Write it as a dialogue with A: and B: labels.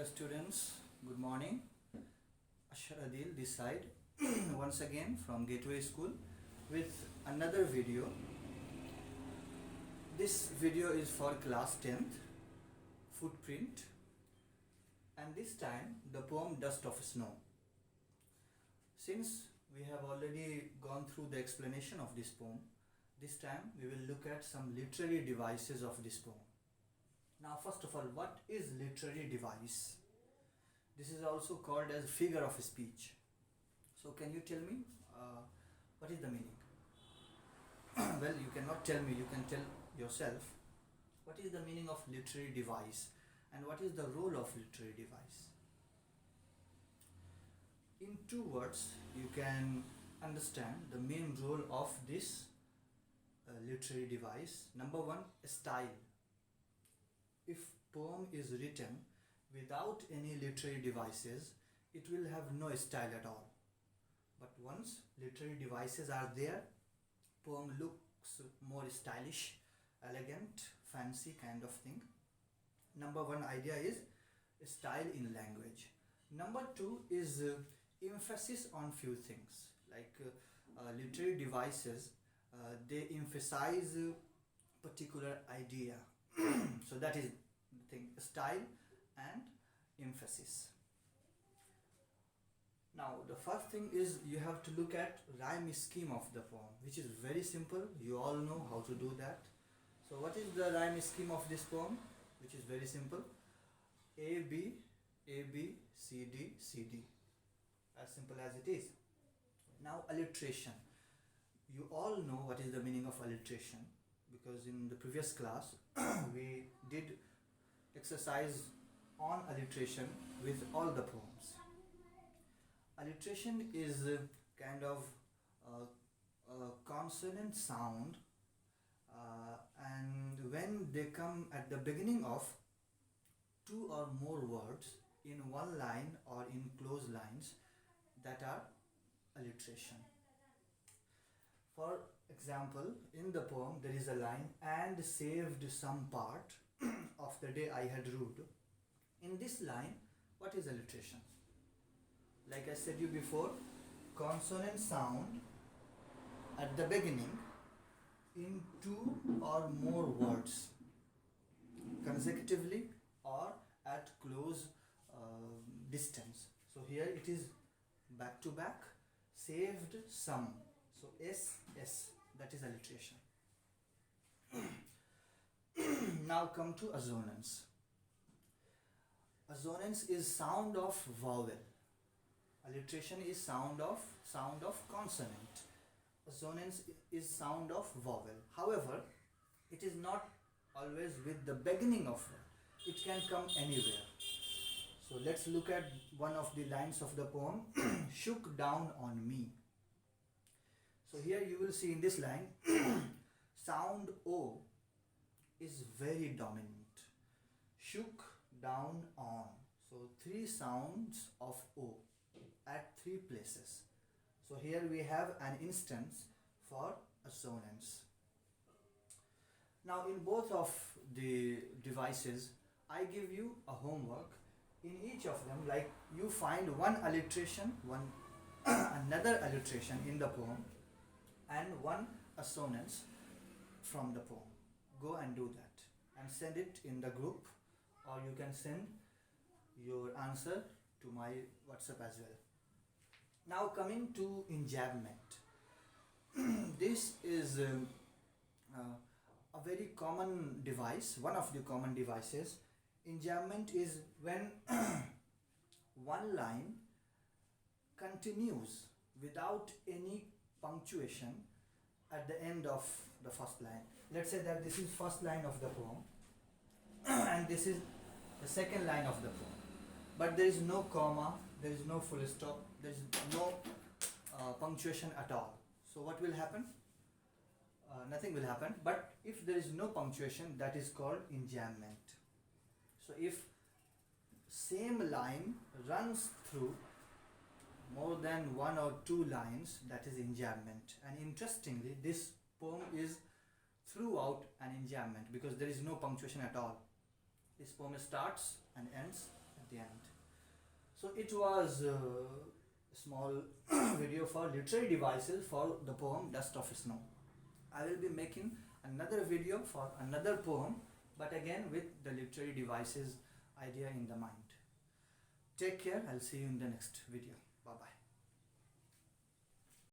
A: Hello students, good morning. Adil this side once again from Gateway School with another video. This video is for class 10th, Footprint, and this time the poem Dust of Snow. Since we have already gone through the explanation of this poem, this time we will look at some literary devices of this poem. Now first of all, what is literary device? This is also called as figure of speech. So can you tell me what is the meaning? Well, you cannot tell me, you can tell yourself. What is the meaning of literary device and what is the role of literary device? In 2 words, you can understand the main role of this literary device. Number 1, style. If poem is written without any literary devices, it will have no style at all. But once literary devices are there, poem looks more stylish, elegant, fancy kind of thing. Number 1 idea is style in language. Number 2 is emphasis on few things. Like literary devices, they emphasize particular idea. So that is the thing, style and emphasis. Now the first thing is you have to look at rhyme scheme of the poem, which is very simple. You all know how to do that. So what is the rhyme scheme of this poem? Which is very simple. A, B, C, D, C, D. As simple as it is. Now alliteration. You all know what is the meaning of alliteration, because in the previous class we did exercise on alliteration with all the poems. Alliteration is a kind of a consonant sound, and when they come at the beginning of 2 or more words in one line or in close lines, that are alliteration. For example, in the poem there is a line, and saved some part of the day I had ruled. In this line, what is alliteration? Like I said you before, consonant sound at the beginning in 2 or more words consecutively or at close distance. So here it is back to back, saved some. So S, that is alliteration. Now come to assonance. Assonance is sound of vowel. Alliteration is sound of consonant. Assonance is sound of vowel. However, it is not always with the beginning of word. It can come anywhere. So let's look at one of the lines of the poem, shook down on me. So here you will see in this line, sound O is very dominant. Shook down on. So 3 sounds of O at 3 places. So here we have an instance for assonance. Now in both of the devices, I give you a homework. In each of them, like you find one alliteration, another alliteration in the poem, and one assonance from the poem. Go and do that and send it in the group, or you can send your answer to my WhatsApp as well. Now coming to enjambment. This is a very common device, one of the common devices. Enjambment is when one line continues without any punctuation at the end of the first line. Let's say that this is first line of the poem and this is the second line of the poem, but there is no comma, there is no full stop, there is no punctuation at all. So what will happen? Nothing will happen. But if there is no punctuation, that is called enjambment. So if same line runs through more than 1 or 2 lines, that is enjambment. And interestingly, this poem is throughout an enjambment because there is no punctuation at all. This poem starts and ends at the end. So it was a small video for literary devices for the poem Dust of Snow. I will be making another video for another poem, but again with the literary devices idea in the mind. Take care. I'll see you in the next video.